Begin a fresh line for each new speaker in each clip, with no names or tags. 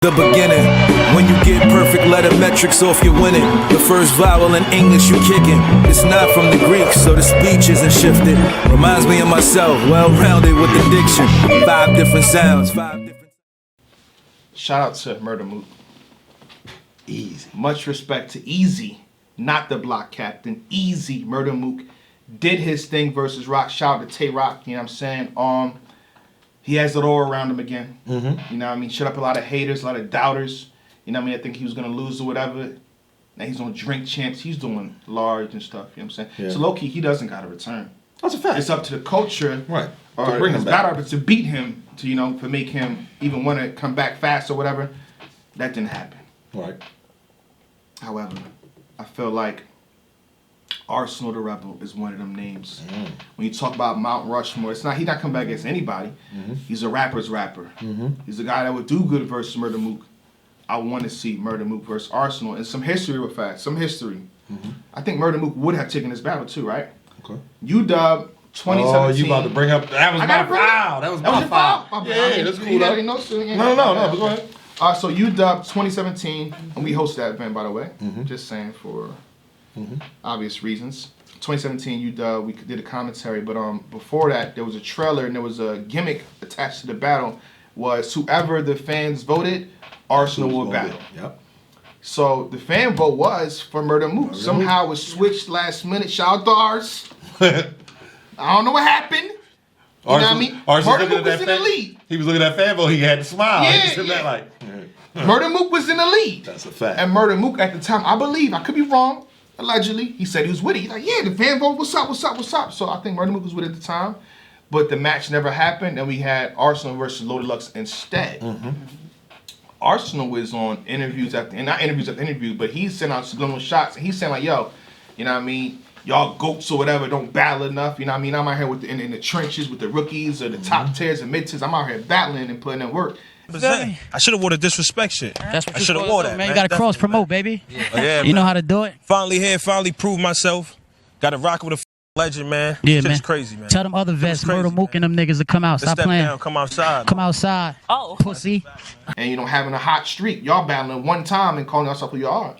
The beginning, when you get perfect letter metrics off, you're winning. The first vowel in English you kicking. It's not from the Greek, so the speech isn't shifted. Reminds me of myself, well-rounded with the diction. 5 different sounds, 5 different...
Shout out to Murda Mook. Easy. Much respect to Easy, not the block captain. Easy. Murda Mook did his thing versus Rock. Shout out to Tay Rock, you know what I'm saying? He has it all around him again. You know what I mean? Shut up a lot of haters, a lot of doubters. You know what I mean? I think he was going to lose or whatever. Now he's on Drink Champs. He's doing large and stuff. You know what I'm saying? Yeah. So low-key, he doesn't got to return.
That's a fact.
It's up to the culture.
Right.
Or
to bring him back.
battle to beat him, to, you know, to make him even want to come back fast or whatever. That didn't happen.
Right.
However, I feel like Arsonal the Rebel is one of them names. When you talk about Mount Rushmore, he's not come back against anybody. He's a rapper's rapper. He's a guy that would do good versus Murda Mook. I want to see Murda Mook versus Arsonal. And some history with that. Some history. I think Murda Mook would have taken this battle too, right?
Okay.
UW 2017.
Oh, you about to bring up... That was my foul. That was my foul.
Yeah,
that's cool. No, go ahead.
So UW 2017, and we hosted that event, by the way. Just saying for... obvious reasons. 2017, we did a commentary, but before that, there was a trailer and there was a gimmick attached to the battle. Was whoever the fans voted, Arsonal would battle.
Yep.
So the fan vote was for Murda Mook. Somehow it was switched last minute. Shout out to Ars. I don't know what happened. You know what I mean? Murda Mook was in the lead.
He was looking at that fan vote. He had to smile.
Yeah,
he was sitting there like...
Murda Mook was in the lead.
That's a fact.
And Murda Mook at the time, I believe, I could be wrong, allegedly, he said he was with it. He's like, yeah, the fan vote, what's up? So I think Murda Mook was with it at the time. But the match never happened, and we had Arsonal versus Loaded Lux instead. Arsonal was on interviews after, and not interviews after interviews, but he's sending out subliminal shots, and he's saying like, yo, you know what I mean? Y'all goats or whatever don't battle enough. You know what I mean? I'm out here with in the trenches with the rookies or the top tiers and mid tiers. I'm out here battling and putting in work.
I should have wore the disrespect shit.
That's what
I should have wore that,
man. You gotta cross promote, baby.
Yeah,
you know how to do it.
Finally here, finally proved myself. Got to rock with a legend, man.
Yeah,
Shit's
man.
crazy, man.
Tell them other vets, Murda Mook and them niggas to come out. Stop
step
playing.
Down, come outside.
Come outside. Oh, pussy.
And you know, having a hot streak, y'all battling one time and calling yourself who you are.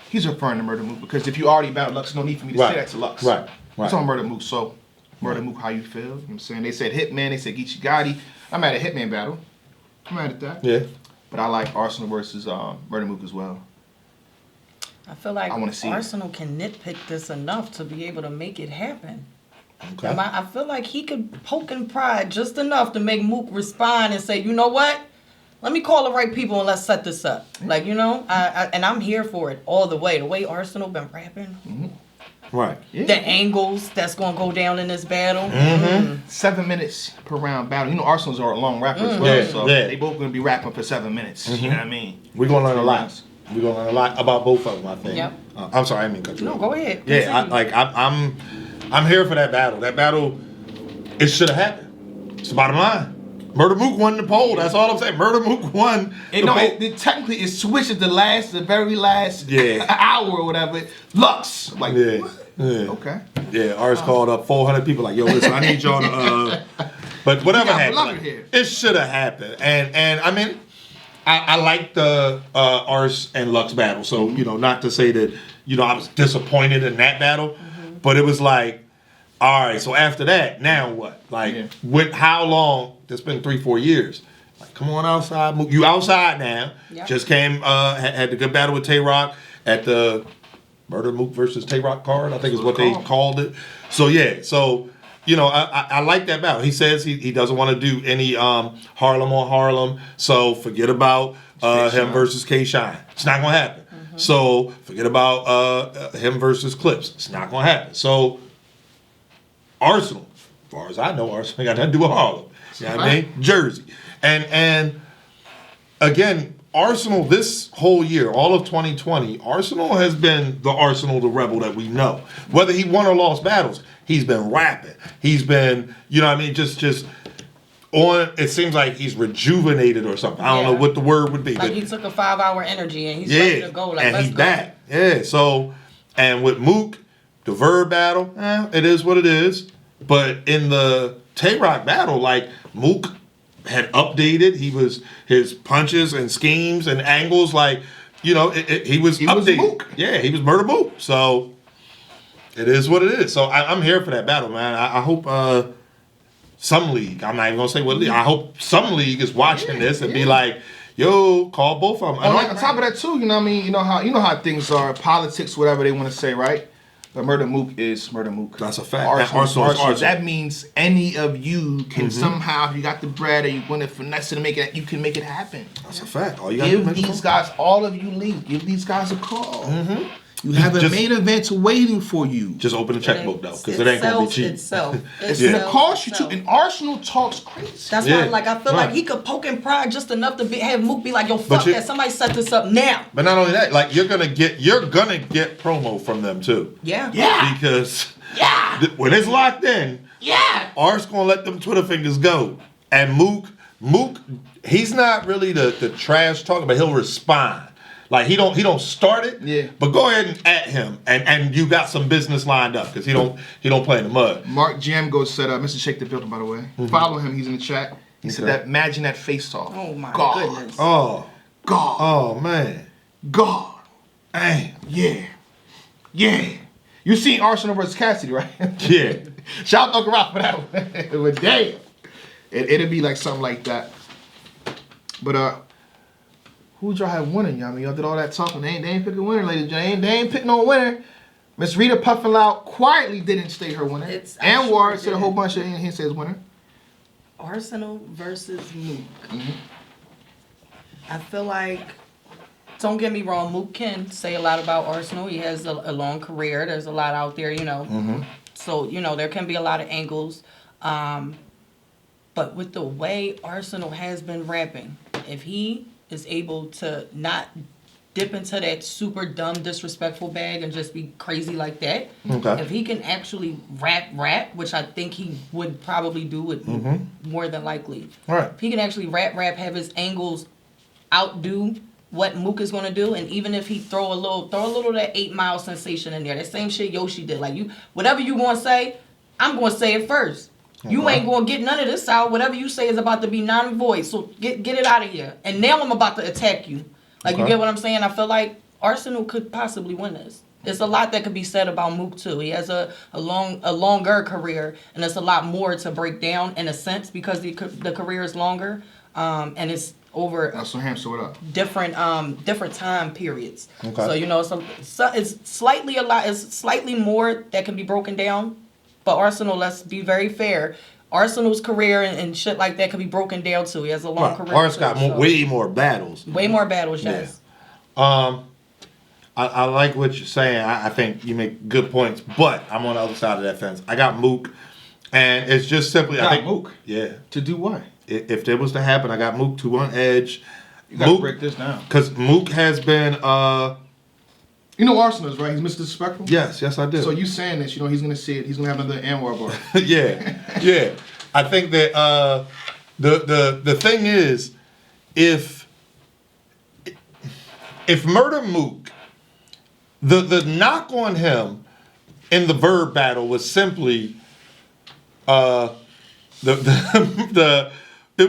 He's referring to Murda Mook because if you already battled Lux, no need for me to say that to Lux.
Right.
It's on Murda Mook. So, Murda Mook, how you feel? You know what I'm saying? They said Hitman, they said Geechee Gotti. I'm at a Hitman battle. I'm mad at that.
Yeah.
But I like Arsonal versus Murda Mook as well.
I feel like
I wanna see
Arsonal can nitpick this enough to be able to make it happen.
Okay.
I feel like he could poke and prod just enough to make Mook respond and say, you know what? Let me call the right people and let's set this up. Like, you know, and I'm here for it all the way. The way Arsonal been rapping.
Right.
The angles that's going to go down in this battle.
7 minutes per round battle. You know, Arsenal's are a long rapper as well, so they both going to be rapping for 7 minutes. You know what I mean?
We're going to learn a lot. We're going to learn a lot about both of them, I think.
Yep.
I'm sorry, I didn't mean to cut you off.
No, go ahead.
Yeah, I'm here for that battle. That battle, it should have happened. It's the bottom line. Murda Mook won the poll. That's all I'm saying. Murda Mook won the poll.
Technically, it switched at the very last hour or whatever. Lux. Like, what? Okay.
Yeah, Ars called up 400 people like, yo, listen, I need y'all to, but whatever happened, like, it should have happened. And I mean, I like the Ars and Lux battle. So, you know, not to say that, you know, I was disappointed in that battle, but it was like, all right, so after that, now what? Like, with how long? It's been 3-4 years. Like, come on outside. You outside now. Yep. Just came, had the good battle with Tay Rock at the Murda Mook versus Tay Rock card, I think is what they called it. So, yeah. So, you know, I like that battle. He says he doesn't want to do any Harlem on Harlem. So, forget about him versus K-Shine. It's not going to happen. So, forget about him versus Clips. It's not going to happen. So, Arsonal, as far as I know, Arsonal got nothing to do with Harlem. You know what I mean? Jersey. And again, Arsonal this whole year, all of 2020, Arsonal has been the Arsonal, the rebel that we know. Whether he won or lost battles, he's been rapping. He's been, you know what I mean, just on, it seems like he's rejuvenated or something. I don't know what the word would be.
Like he took a 5-hour energy and he's ready to go. Like,
and he's back. Yeah, so, and with Mook, the Verb battle, it is what it is. But in the Tay Rock battle, like, Mook had updated. His punches and schemes and angles, like, you know, he was updated.
Mook.
Yeah, he was Murda Mook. So it is what it is. So I'm here for that battle, man. I hope some league. I'm not even gonna say what league. I hope some league is watching this and be like, yo, call both of them.
On top of that too, you know what I mean? You know how things are, politics, whatever they want to say, right? But Murda Mook is Murda Mook.
That's a fact.
Arsonal. That means any of you can somehow, if you got the bread or you want to finesse it to make it, you can make it happen.
That's a fact. All you gotta do
give these guys, all of you leave, give these guys a call. You have a main event waiting for you.
Just open the checkbook though, because it ain't gonna be cheap.
It's gonna cost you too. And Arsonal talks crazy.
That's why, like, I feel like he could poke and prod just enough to have Mook be like, "Yo, fuck that! Somebody set this up now."
But not only that, like you're gonna get promo from them too.
Yeah.
Because when it's locked in, Ars gonna let them Twitter fingers go, and Mook, he's not really the trash talker, but he'll respond. Like he don't start it, but go ahead and at him, and you got some business lined up because he don't play in the mud.
Mark Jamgo said, "Mr. Shake the Building, by the way, follow him. He's in the chat. He said that imagine that face off.
Oh my goodness.
Oh
God.
Oh man.
God.
Damn.
Yeah. You seen Arsonal versus Cassidy, right?
Yeah.
Shout out to Uncle Rock for that one. But damn, it'd be like something like that. But who y'all have winning, y'all? I mean, y'all did all that talking. They ain't pick a winner, ladies and gentlemen. They ain't pick no winner. Miss Rita Puffin Loud quietly didn't state her winner. Anwar said a whole bunch of he says winner.
Arsonal versus Mook. I feel like, don't get me wrong, Mook can say a lot about Arsonal. He has a long career. There's a lot out there, you know. So, you know, there can be a lot of angles. But with the way Arsonal has been rapping, if he is able to not dip into that super dumb, disrespectful bag and just be crazy like that. If he can actually rap, which I think he would probably do it more than likely.
Right.
If he can actually rap, have his angles outdo what Mook is gonna do, and even if he throw a little of that 8 Mile sensation in there, that same shit Yoshi did. Like, whatever you gonna say, I'm gonna say it first. You ain't gonna get none of this out. Whatever you say is about to be non-void. So get it out of here. And now I'm about to attack you. Like, you get what I'm saying? I feel like Arsonal could possibly win this. There's a lot that could be said about Mook too. He has a longer career, and there's a lot more to break down in a sense because the career is longer, and it's over different time periods. So you know, it's slightly more that can be broken down. But Arsonal, let's be very fair. Arsenal's career and shit like that can be broken down too. He has a long career.
Ars got way more battles.
Way more battles, yes.
Yeah. I like what you're saying. I think you make good points, but I'm on the other side of that fence. I got Mook, and it's just simply I think
Mook.
Yeah.
To do what?
If that was to happen, I got Mook to on edge.
You gotta break this down.
Because Mook has been
you know Arsonal's, right? He's Mr. Disrespectful?
Yes, I do.
So you saying this, you know, he's going to see it. He's going to have another Anwar bar.
Yeah. I think that the thing is, if Murda Mook, the knock on him in the Verb battle was simply it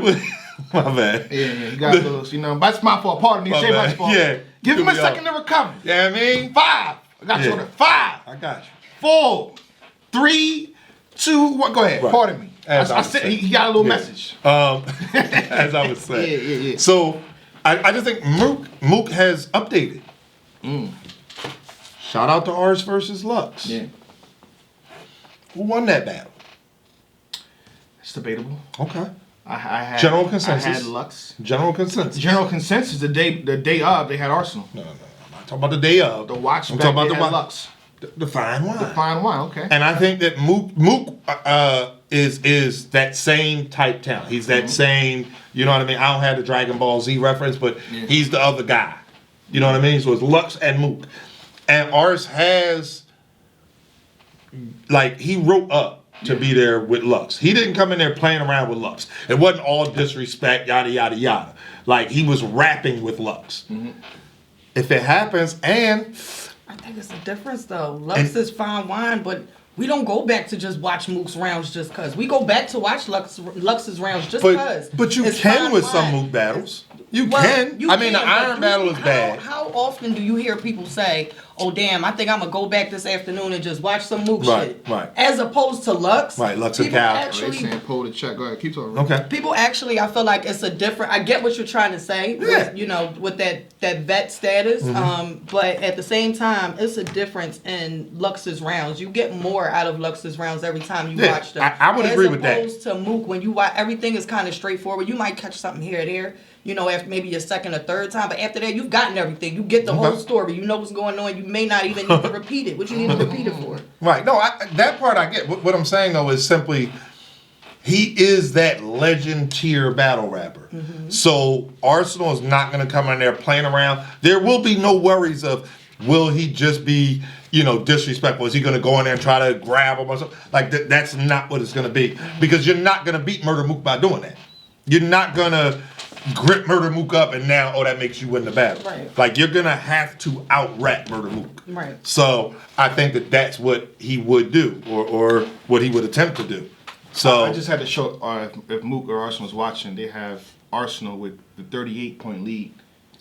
was my bad.
Yeah, he got those, you know, that's my fault. Pardon me, say my fault.
Yeah.
Give him a second to recover.
Yeah, I mean
5. I got you on it. 5.
I got you.
4, 3, 2, 1. Go ahead. Right. Pardon me. I said he got a little message.
As I was saying.
Yeah.
So I just think Mook has updated. Shout out to Ars versus Lux.
Yeah.
Who won that battle?
It's debatable.
Okay.
I had
general consensus.
I had Lux.
General consensus.
General consensus. The day of, they had Arsonal.
No. I'm not talking about the day of.
The watch.
I'm talking about
the Lux.
The fine wine.
The fine wine. Okay.
And I think that Mook is that same type talent. He's that same. You know what I mean? I don't have the Dragon Ball Z reference, but he's the other guy. You know what I mean? So it's Lux and Mook, and Ars has like he wrote up to be there with Lux. He didn't come in there playing around with Lux. It wasn't all disrespect, yada, yada, yada. Like, he was rapping with Lux. If it happens, and...
I think it's a difference, though. Lux is fine wine, but We don't go back to just watch Mook's rounds just cause. We go back to watch Lux's rounds just cause.
But you can with some Mook battles. You can. I mean, the Iron Battle is bad.
How often do you hear people say, "Oh damn, I think I'm gonna go back this afternoon and just watch some Mook shit"?
Right.
As opposed to Lux.
Right. Lux and Cal.
They saying pull the check. Go ahead, keep talking.
Okay.
People actually, I feel like it's a different. I get what you're trying to say.
Yeah.
With, with that vet status. But at the same time, it's a difference in Lux's rounds. You get more out of Lux's rounds every time you watch them.
I would agree with that.
As opposed to Mook, when you watch, everything is kind of straightforward. You might catch something here or there. After maybe your second or third time, but after that, you've gotten everything. You get the whole story. You know what's going on. You may not even need to repeat it. What you need to repeat it for?
Right. No, that part I get. What I'm saying though is simply, he is that legend tier battle rapper. So Arsonal is not going to come in there playing around. There will be no worries of, will he just be, disrespectful? Is he going to go in there and try to grab him or something? Like that's not what it's going to be, because you're not going to beat Murda Mook by doing that. You're not going to grip Murda Mook up and now, that makes you win the battle.
Right.
Like, you're going to have to out-rap Murda Mook.
Right.
So I think that's what he would do, or what he would attempt to do. So
I just had to show if Mook or Arsonal was watching, they have Arsonal with the 38-point lead.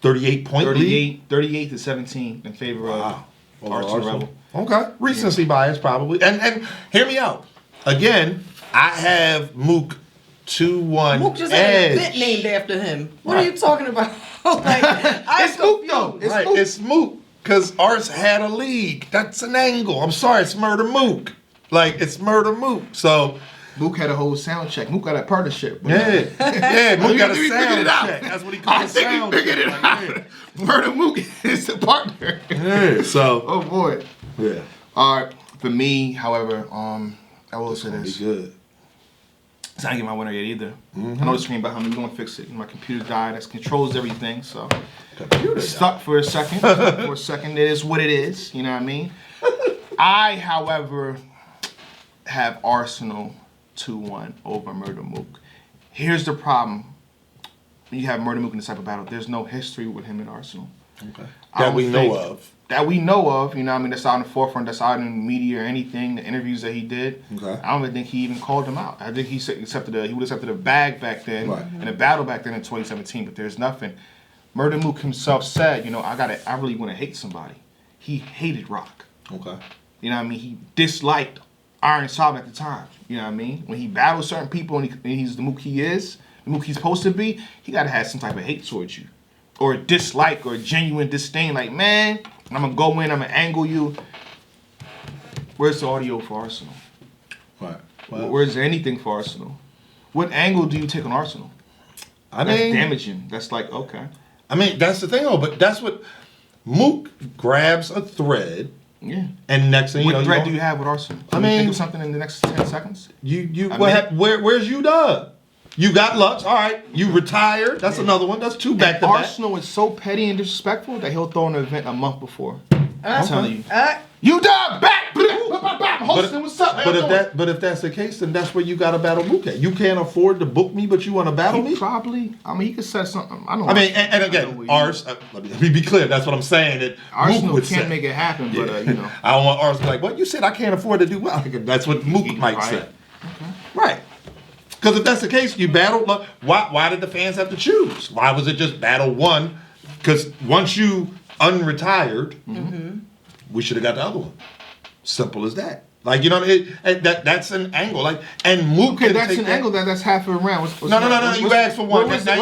38-point lead?
38 to 17 in favor of Arsonal Rebel.
Okay. Recency bias, probably. And hear me out. Again, I have Mook 2-1
Mook just
edge.
had an event named after him. What are you talking about?
It's Mook, though.
It's Mook. Because Ars had a league. That's an angle. I'm sorry, it's Murda Mook. Like, it's Murda Mook. So
Mook had a whole sound check. Mook got a partnership.
Yeah, Mook got a
We
sound
figured it out.
check. That's what he called
I think
sound
we figured it
check.
out. Murda Mook is the partner.
Yeah, so.
Oh boy.
Yeah.
All right. For me, however, I will say this.
Be good.
It's not get my winner yet either. I know the screen behind me. We're gonna fix it. My computer died. That controls everything. So stuck for a second. It is what it is. You know what I mean? I, however, have Arsonal 2-1 over Murda Mook. Here's the problem. When you have Murda Mook in this type of battle, there's no history with him and Arsonal.
Okay. That we know of.
That we know of, you know what I mean, that's out in the forefront, that's out in the media or anything, the interviews that he did.
Okay.
I don't even think he even called him out. I think he would accepted a bag back then and a battle back then in 2017, but there's nothing. Murda Mook himself said, I really want to hate somebody. He hated Rock.
Okay.
You know what I mean? He disliked Iron Solomon at the time. You know what I mean? When he battles certain people and he's the Mook he is, the Mook he's supposed to be, he got to have some type of hate towards you. Or a dislike or a genuine disdain. Like, man, I'm going to go in, I'm going to angle you. Where's the audio for Arsonal?
Right. Well,
Where's anything for Arsonal? What angle do you take on Arsonal? That's damaging. That's like, okay.
I mean, that's the thing, though. But that's what Mook grabs a thread.
Yeah.
And next thing
what thread do you have with Arsonal? Can you think of something in the next 10 seconds?
Where's UW? You got Lux, all right. You retired. That's another one. That's two back to back.
Arsonal is so petty and disrespectful that he'll throw an event a month before. I'm telling you. UW back. Hosting, what's up?
But if that's the case, then that's where you got to battle Mook at. You can't afford to book me, but you want to battle me?
Probably. I mean, he could say something.
And again, Ars. Let me be clear. That's what I'm saying. That
Arsonal can't make it happen, but
I don't want Ars to be like, "What you said? I can't afford to do well." That's what Mook might say. Okay. Right. Because if that's the case, you battle. Why did the fans have to choose? Why was it just battle one? Because once you unretired, we should have got the other one. Simple as that. Like, you know, that's an angle. Like, and Mook.
Okay, that's an angle. That's half of a round.
No. You asked for one.
Where's the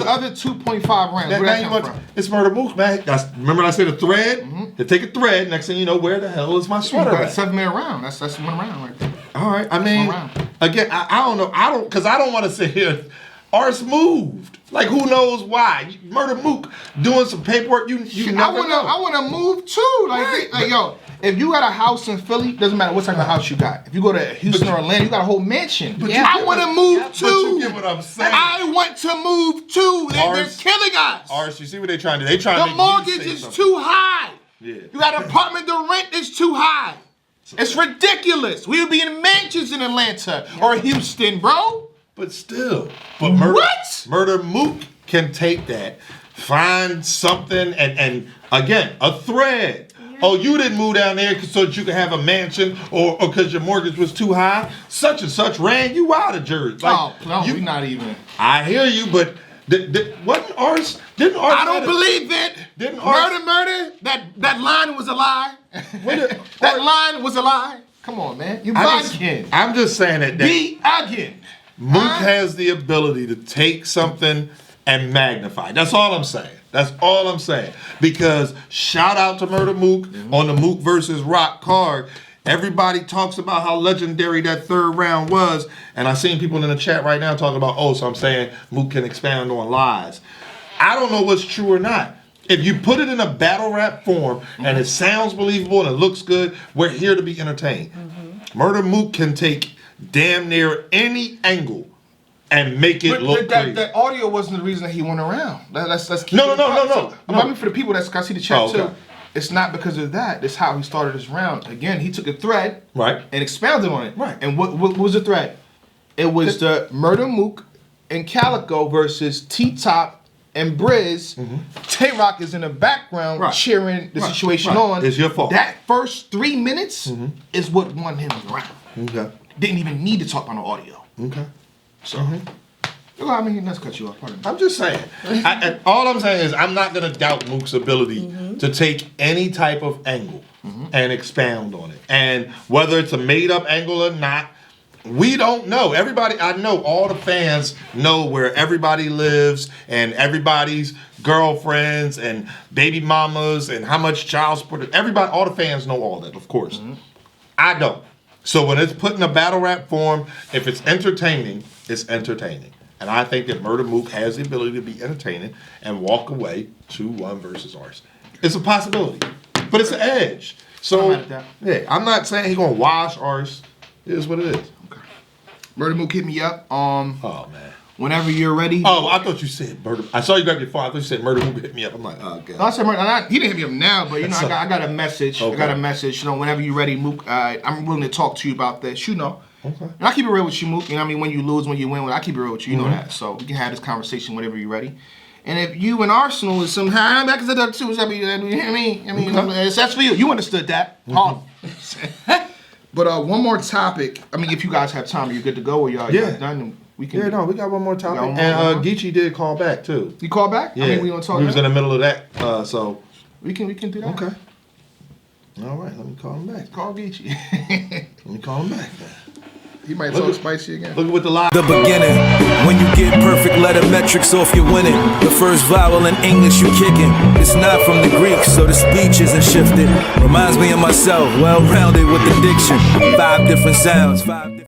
other 2.5 rounds? Where that come from?
It's Murda Mook, man. Remember I said a thread? They take a thread. Next thing you know, where the hell is my sweater?
That's 7-minute round. That's one round right there.
All right. I mean, again, I don't know. Because I don't want to sit here. Ars moved. Like, who knows why? Murda Mook doing some paperwork. You never know.
I want to move too. Like, yo, if you got a house in Philly, doesn't matter what type of house you got. If you go to Houston or Atlanta, you got a whole mansion. I want to move too.
But you get what I'm saying.
I want to move too. They're killing us.
Ars, you see what they're trying to do? The
mortgage is too high.
Yeah.
You got an apartment, the rent is too high. It's ridiculous. We would be in mansions in Atlanta or Houston, bro.
But still. Murda Mook can take that, find something, and again, a thread. Oh, you didn't move down there so that you could have a mansion or because your mortgage was too high. Such and such ran you out of Jersey.
Like, no, we not even.
I hear you, but wasn't Ars? Didn't Ars?
I don't believe it.
Didn't Ars?
Murder. That line was a lie. That line was a lie. Come on, man. You bugging.
I'm just saying that.
Be again.
Mook has the ability to take something and magnify. That's all I'm saying. That's all I'm saying. Because shout out to Murda Mook on the Mook versus Rock card. Everybody talks about how legendary that third round was. And I seen people in the chat right now talking about, so I'm saying Mook can expound on lies. I don't know what's true or not. If you put it in a battle rap form and it sounds believable and it looks good, we're here to be entertained. Murda Mook can take damn near any angle and make it look crazy.
That audio wasn't the reason that he went around. Let's keep
No.
I mean, for the people that I see the chat
okay.
too, it's not because of that. It's how he started his round. Again, he took a thread
right
and expounded on it.
Right.
And what was the thread? It was the Murda Mook and Calico versus T-Top and Briz. Tay-Rock is in the background cheering the situation on.
It's your fault.
That first 3 minutes is what won him the round.
Okay.
Didn't even need to talk on the audio.
Okay.
So, I mean, let's cut you off. Pardon me.
I'm just saying. All I'm saying is I'm not going to doubt Mook's ability to take any type of angle and expound on it. And whether it's a made-up angle or not, we don't know. I know all the fans know where everybody lives and everybody's girlfriends and baby mamas and how much child support. Everybody, all the fans know all that, of course. I don't. So when it's put in a battle rap form, if it's entertaining, it's entertaining. And I think that Murda Mook has the ability to be entertaining and walk away 2-1 versus Ars. It's a possibility, but it's an edge. So, yeah, I'm not saying he's going to wash Ars. It is what it is.
Okay. Murda Mook hit me up.
Oh, man.
Whenever you're ready.
Oh, I thought you said Murda. I saw you grab your phone. I thought you said Murda Mook hit me up. I'm like, oh, God.
No, I said Murda. He didn't hit me up now, but, you know, I got a message. Okay. I got a message. You know, whenever you're ready, Mook, I'm willing to talk to you about this. You know. Okay. And I keep it real with you, Mook. You know what I mean? When you lose, when you win, I keep it real with you. You know that. So we can have this conversation whenever you're ready. And if you and Arsonal is somehow, I'm back to the two, you know what I mean? That's for you. You understood that. But one more topic. I mean, if you guys have time, are you good to go or y'all done? We can.
Yeah, no, we got one more topic. And Geechee did call back too.
You called back?
Yeah.
I mean, we gonna talk.
He was in the middle of that, so
we can do that.
Okay. All right, let me call him back.
Call Geechee.
Let me call him back then.
He might talk spicy again.
Look at what the lie.
The beginning, when you get perfect letter metrics off, you're winning. The first vowel in English you kicking. It's not from the Greek, so the speech isn't shifted. Reminds me of myself, well-rounded with the diction. 5 different sounds, 5 different